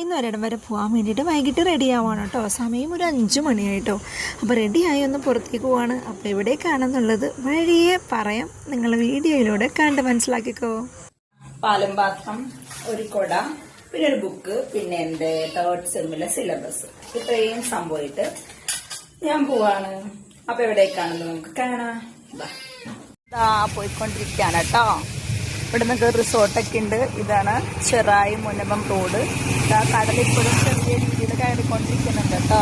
ഇന്ന് ഒരിടം വരെ പോകാൻ വേണ്ടിയിട്ട് വൈകിട്ട് റെഡി ആവുകയാണ് കേട്ടോ. സമയം ഒരു 5 മണിയായിട്ടോ. അപ്പോൾ റെഡിയായി ഒന്ന് പുറത്തേക്ക് പോവാണ്. അപ്പോൾ എവിടേക്കാണെന്നുള്ളത് വഴിയെ പറയാം, നിങ്ങൾ വീഡിയോയിലൂടെ കണ്ട് മനസ്സിലാക്കിക്കോ. പാലും പാത്രം, ഒരു കൊട, പിന്നെ ഒരു ബുക്ക്, പിന്നെ എന്റെ 3rd സെമ്മിലെ സിലബസ്, ഇത്രയും സംഭവമായിട്ട് ഞാൻ പോവാണ്. അപ്പൊ എവിടേക്കാണെന്ന് നമുക്ക് കാണാം. പോയിക്കൊണ്ടിരിക്കുകയാണ് കേട്ടോ. ഇവിടെ നിങ്ങൾക്ക് റിസോർട്ടൊക്കെ ഉണ്ട്. ഇതാണ് ചെറായി മുനമ്പം റോഡ്. കടൽ ഇപ്പോഴും ചെറിയ രീതിയിൽ കയറിക്കൊണ്ടിരിക്കുന്നുണ്ട് കേട്ടോ.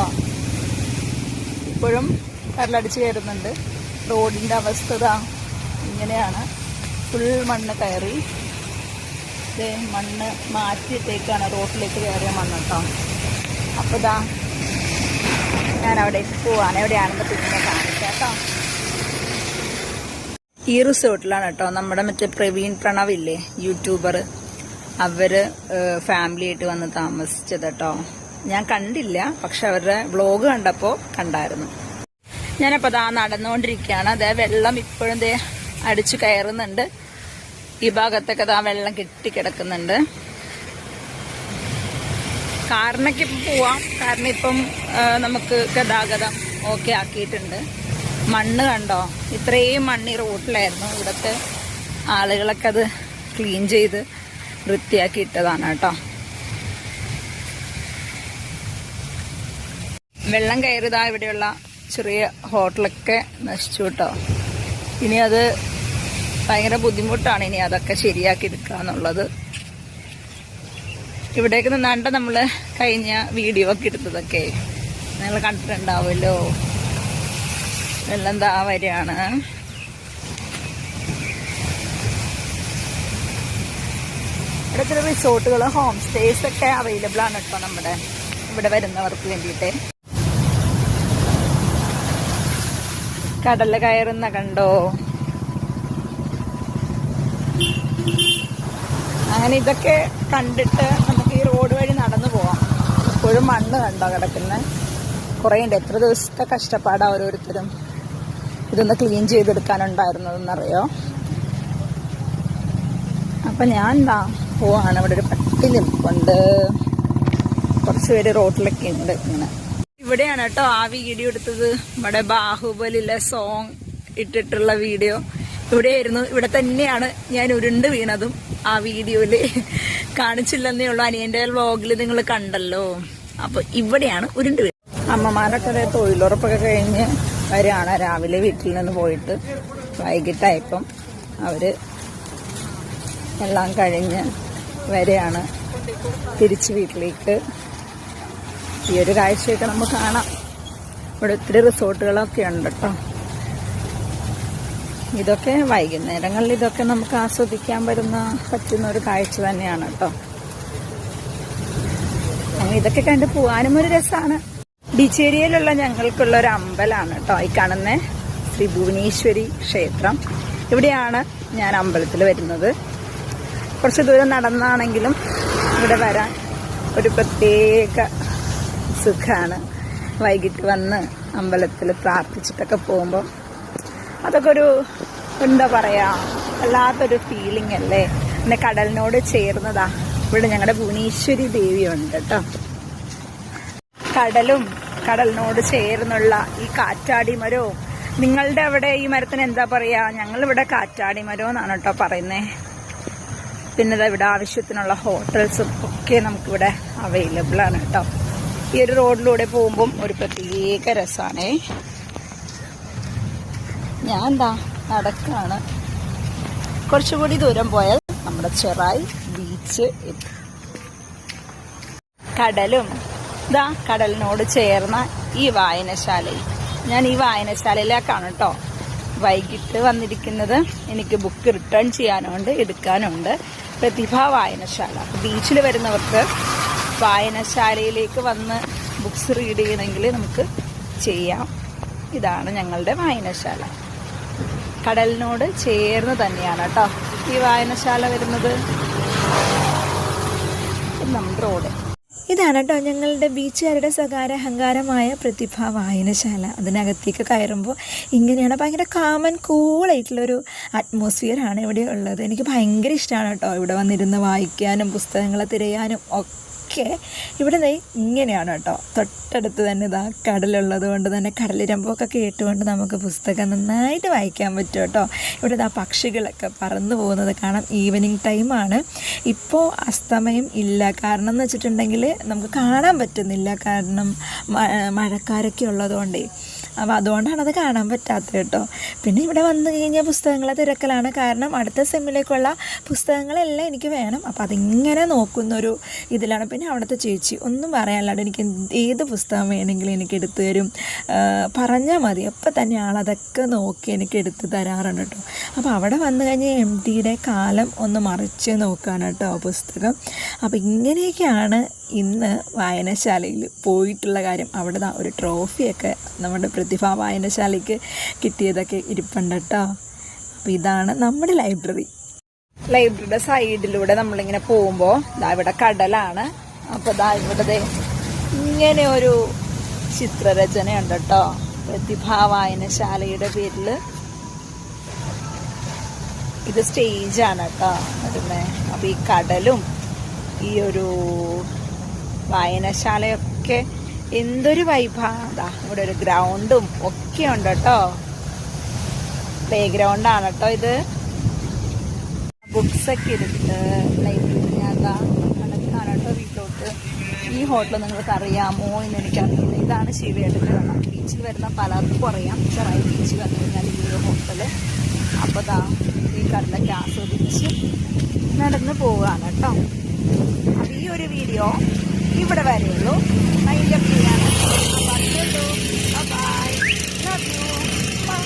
ഇപ്പോഴും കടലടിച്ച് കയറുന്നുണ്ട്. റോഡിന്റെ അവസ്ഥ ഇങ്ങനെയാണ്. ഫുൾ മണ്ണ് കയറി. മണ്ണ് മാറ്റിയിട്ടേക്കാണ് റോഡിലേക്ക് കയറിയ മണ്ണ് കേട്ടോ. അപ്പോൾ ഞാൻ അവിടെ പോവാണ്. എവിടെയാണെന്ന് പിന്നെ കാണിക്കാം കേട്ടോ. ഈ റിസോർട്ടിലാണ് കേട്ടോ നമ്മുടെ മറ്റേ പ്രവീൺ പ്രണവ് ഇല്ലേ, യൂട്യൂബർ, അവര് ഫാമിലി ആയിട്ട് വന്ന് താമസിച്ചത് കേട്ടോ. ഞാൻ കണ്ടില്ല, പക്ഷെ അവരുടെ വ്ളോഗ് കണ്ടപ്പോൾ കണ്ടായിരുന്നു. ഞാനപ്പോൾ നടന്നുകൊണ്ടിരിക്കുകയാണ്. അതേ വെള്ളം ഇപ്പോഴും അടിച്ചു കയറുന്നുണ്ട്. ഈ ഭാഗത്തൊക്കെ വെള്ളം കെട്ടിക്കിടക്കുന്നുണ്ട്. കാറിനൊക്കെ ഇപ്പം പോവാം, കാരണം ഇപ്പം നമുക്ക് ഗതാഗതം ഓക്കെ ആക്കിയിട്ടുണ്ട്. മണ്ണ് കണ്ടോ, ഇത്രയും മണ്ണ് ഈ റോഡിലായിരുന്നു. ഇവിടുത്തെ ആളുകളൊക്കെ അത് ക്ലീൻ ചെയ്ത് വൃത്തിയാക്കി ഇട്ടതാണ് കേട്ടോ. വെള്ളം കയറിയതാ ഇവിടെയുള്ള ചെറിയ ഹോട്ടലൊക്കെ നശിച്ചു കേട്ടോ. ഇനി അത് ഭയങ്കര ബുദ്ധിമുട്ടാണ് ഇനി അതൊക്കെ ശരിയാക്കി എടുക്കുക എന്നുള്ളത്. ഇവിടേക്ക് നിന്നാണ്ട് നമ്മൾ കഴിഞ്ഞ വീഡിയോ ഒക്കെ എടുത്തതൊക്കെ നിങ്ങൾ കണ്ടിട്ടുണ്ടാവുമല്ലോ. വെള്ളം വരികയാണ്. ഇവിടെ ചില റിസോർട്ടുകൾ, ഹോം സ്റ്റേസ് ഒക്കെ അവൈലബിൾ ആണ് കേട്ടോ നമ്മുടെ ഇവിടെ വരുന്നവർക്ക് വേണ്ടിയിട്ട്. കടല് കയറുന്ന കണ്ടോ. അങ്ങനെ ഇതൊക്കെ കണ്ടിട്ട് നമുക്ക് ഈ റോഡ് വഴി നടന്നു പോവാം. ഇപ്പോഴും മണ്ണ് കണ്ടോ കിടക്കുന്നത്. കുറേ ഉണ്ട്. എത്ര ദിവസത്തെ കഷ്ടപ്പാടാ ഓരോരുത്തരും ഇതൊന്ന് ക്ലീൻ ചെയ്തെടുക്കാനുണ്ടായിരുന്നതെന്നറിയോ. അപ്പം ഞാൻ പോവാണ്. ഇവിടെ ഒരു പട്ടി നിൽപ്പുണ്ട്. കുറച്ച് പേര് റോഡിലൊക്കെ ഉണ്ട്. ഇങ്ങനെ ഇവിടെയാണ് കേട്ടോ ആ വീഡിയോ എടുത്തത്. ഇവിടെ ബാഹുബലിലെ സോങ് ഇട്ടിട്ടുള്ള വീഡിയോ ഇവിടെയായിരുന്നു. ഇവിടെ തന്നെയാണ് ഞാൻ ഉരുണ്ട് വീണതും. ആ വീഡിയോയില് കാണിച്ചില്ലെന്നേ ഉള്ളൂ. അനിയന്റെ വ്ളോഗിൽ നിങ്ങൾ കണ്ടല്ലോ. അപ്പൊ ഇവിടെയാണ് ഉരുണ്ട് വീണത്. അമ്മമാരൊക്കെ തൊഴിലുറപ്പൊക്കെ കഴിഞ്ഞ് വരികയാണ്. രാവിലെ വീട്ടിൽ നിന്ന് പോയിട്ട് വൈകിട്ടായപ്പം അവര് എല്ലാം കഴിഞ്ഞ് വരികയാണ് തിരിച്ച് വീട്ടിലേക്ക്. ഈ ഒരു കാഴ്ചയൊക്കെ നമുക്ക് കാണാം. ഇവിടെ ഒത്തിരി റിസോർട്ടുകളൊക്കെ ഉണ്ട് കേട്ടോ. ഇതൊക്കെ വൈകുന്നേരങ്ങളിൽ ഇതൊക്കെ നമുക്ക് ആസ്വദിക്കാൻ പറ്റുന്ന ഒരു കാഴ്ച തന്നെയാണ് കേട്ടോ. അങ്ങനെ ഇതൊക്കെ കണ്ട് പോകാനും ഒരു രസമാണ്. ബീച്ച് ഏരിയയിലുള്ള ഞങ്ങൾക്കുള്ള ഒരു അമ്പലമാണ് കേട്ടോ ഈ കാണുന്ന ശ്രീ ഭുവനേശ്വരി ക്ഷേത്രം. ഇവിടെയാണ് ഞാൻ അമ്പലത്തിൽ വരുന്നത്. കുറച്ച് ദൂരം നടന്നാണെങ്കിലും ഇവിടെ വരാൻ ഒരു പ്രത്യേക സുഖമാണ്. വൈകിട്ട് വന്ന് അമ്പലത്തിൽ പ്രാർത്ഥിച്ചിട്ടൊക്കെ പോകുമ്പോൾ അതൊക്കെ ഒരു എന്താ പറയാ, വല്ലാത്തൊരു ഫീലിംഗ് അല്ലേ. പിന്നെ കടലിനോട് ചേർന്നതാ ഇവിടെ ഞങ്ങളുടെ ഭുവനേശ്വരി ദേവിയുണ്ട് കേട്ടോ. കടലും കടലിനോട് ചേർന്നുള്ള ഈ കാറ്റാടി മരവും, നിങ്ങളുടെ അവിടെ ഈ മരത്തിന് എന്താ പറയാ, ഞങ്ങളിവിടെ കാറ്റാടി മരം എന്നാണ് കേട്ടോ പറയുന്നേ. പിന്നെ ഇവിടെ ആവശ്യത്തിനുള്ള ഹോട്ടൽസും ഒക്കെ നമുക്കിവിടെ അവൈലബിൾ ആണ് കേട്ടോ. ഈ ഒരു റോഡിലൂടെ പോകുമ്പം ഒരു പ്രത്യേക രസമാണേ. ഞാൻ നടക്കാണ്. കുറച്ചുകൂടി ദൂരം പോയാൽ നമ്മുടെ ചെറായി ബീച്ച് എത്തും. കടലും കടലിനോട് ചേർന്ന ഈ വായനശാലയിൽ, ഞാൻ ഈ വായനശാലയിലേക്കാണ് കേട്ടോ വൈകിട്ട് വന്നിരിക്കുന്നത്. എനിക്ക് ബുക്ക് റിട്ടേൺ ചെയ്യാനുണ്ട്, എടുക്കാനുണ്ട്. പ്രതിഭ വായനശാല. ബീച്ചിൽ വരുന്നവർക്ക് വായനശാലയിലേക്ക് വന്ന് ബുക്സ് റീഡ് ചെയ്യണമെങ്കിൽ നമുക്ക് ചെയ്യാം. ഇതാണ് ഞങ്ങളുടെ വായനശാല. കടലിനോട് ചേർന്ന് തന്നെയാണ് കേട്ടോ ഈ വായനശാല വരുന്നത്. നമ്മുടെ റോഡ് ഇതാണ് കേട്ടോ ഞങ്ങളുടെ ബീച്ചുകാരുടെ സ്വകാര്യ അഹങ്കാരമായ പ്രതിഭ വായനശാല. അതിനകത്തേക്ക് കയറുമ്പോൾ ഇങ്ങനെയാണ്. ഭയങ്കര കാമൻ കൂളായിട്ടുള്ളൊരു അറ്റ്മോസ്ഫിയറാണ് ഇവിടെ ഉള്ളത്. എനിക്ക് ഭയങ്കര ഇഷ്ടമാണ് കേട്ടോ ഇവിടെ വന്നിരുന്ന് വായിക്കാനും പുസ്തകങ്ങൾ തിരയാനും ഒക്കെ ഒക്കെ ഇവിടെ ഇങ്ങനെയാണ് കേട്ടോ. തൊട്ടടുത്ത് തന്നെ ഇതാ കടലുള്ളത് കൊണ്ട് തന്നെ കടലിരമ്പൊക്കെ കേട്ടുകൊണ്ട് നമുക്ക് പുസ്തകം നന്നായിട്ട് വായിക്കാൻ പറ്റും കേട്ടോ. ഇവിടെ ഇതാ പക്ഷികളൊക്കെ പറന്നു പോകുന്നത് കാണാം. ഈവനിങ് ടൈമാണ്. ഇപ്പോൾ അസ്തമയം ഇല്ല. കാരണം എന്ന് വെച്ചിട്ടുണ്ടെങ്കിൽ നമുക്ക് കാണാൻ പറ്റുന്നില്ല. കാരണം മഴക്കാരൊക്കെ ഉള്ളതുകൊണ്ടേ. അപ്പോൾ അതുകൊണ്ടാണ് അത് കാണാൻ പറ്റാത്തത് കേട്ടോ. പിന്നെ ഇവിടെ വന്നു കഴിഞ്ഞാൽ പുസ്തകങ്ങളെ തിരക്കലാണ്. കാരണം അടുത്ത സെമ്മിലേക്കുള്ള പുസ്തകങ്ങളെല്ലാം എനിക്ക് വേണം. അപ്പോൾ അതിങ്ങനെ നോക്കുന്നൊരു ഇതിലാണ്. പിന്നെ അവിടുത്തെ ചേച്ചി ഒന്നും പറയാനില്ലാണ്ട് എനിക്ക് ഏത് പുസ്തകം വേണമെങ്കിലും എനിക്ക് എടുത്തു തരും. പറഞ്ഞാൽ മതി, അപ്പം തന്നെ ആളതൊക്കെ നോക്കി എനിക്ക് എടുത്ത് തരാറുണ്ട് കേട്ടോ. അപ്പോൾ അവിടെ വന്നു കഴിഞ്ഞാൽ MTയുടെ കാലം ഒന്ന് മറിച്ച് നോക്കാണ് കേട്ടോ പുസ്തകം. അപ്പോൾ ഇങ്ങനെയൊക്കെയാണ് ഇന്ന് വായനശാലയിൽ പോയിട്ടുള്ള കാര്യം. അവിടെ ഒരു ട്രോഫിയൊക്കെ നമ്മുടെ പ്രതിഭാ വായനശാലയ്ക്ക് കിട്ടിയതൊക്കെ ഇരിപ്പുണ്ട് കേട്ടോ. അപ്പോൾ ഇതാണ് നമ്മുടെ ലൈബ്രറിയുടെ സൈഡിലൂടെ നമ്മളിങ്ങനെ പോകുമ്പോൾ ഇവിടെ കടലാണ്. അപ്പോൾ ഇവിടെ ഇങ്ങനെ ഒരു ചിത്രരചനയുണ്ട് കേട്ടോ, പ്രതിഭാ വായനശാലയുടെ പേരിൽ. ഇത് സ്റ്റേജാണ് കേട്ടോ അതിനെ. അപ്പോൾ ഈ കടലും ഈ ഒരു വായനശാലയൊക്കെ എന്തൊരു വൈബാണ്. ഇവിടെ ഒരു ഗ്രൗണ്ടും ഒക്കെ ഉണ്ട് കേട്ടോ. പ്ലേ ഗ്രൗണ്ടാണ് കേട്ടോ ഇത്. ബുക്സൊക്കെ എടുത്ത് ലൈബ്രറി നടക്കാണ് കേട്ടോ വീട്ടിലോട്ട്. ഈ ഹോട്ടൽ നിങ്ങൾക്ക് അറിയാമോ എന്ന് എനിക്കറിയില്ല. ഇതാണ് ശിവേട്ടൻ്റെ കട. ബീച്ചിൽ വരുന്ന പലർക്കും അറിയാം. ചെറായി ബീച്ചിൽ വന്നു കഴിഞ്ഞാൽ ഈ ഒരു ഹോട്ടൽ. അപ്പോൾ ഈ കടലൊക്കെ ആസ്വദിച്ച് നടന്ന് പോവുകയാണ് കേട്ടോ. അപ്പോൾ ഈ ഒരു വീഡിയോ ഇവിടെ വരെയുള്ളൂ. വൈൻഡപ്പ് ചെയ്യാണ്. അപ്പോൾ ബൈ, ലവ് യു, ബൈ.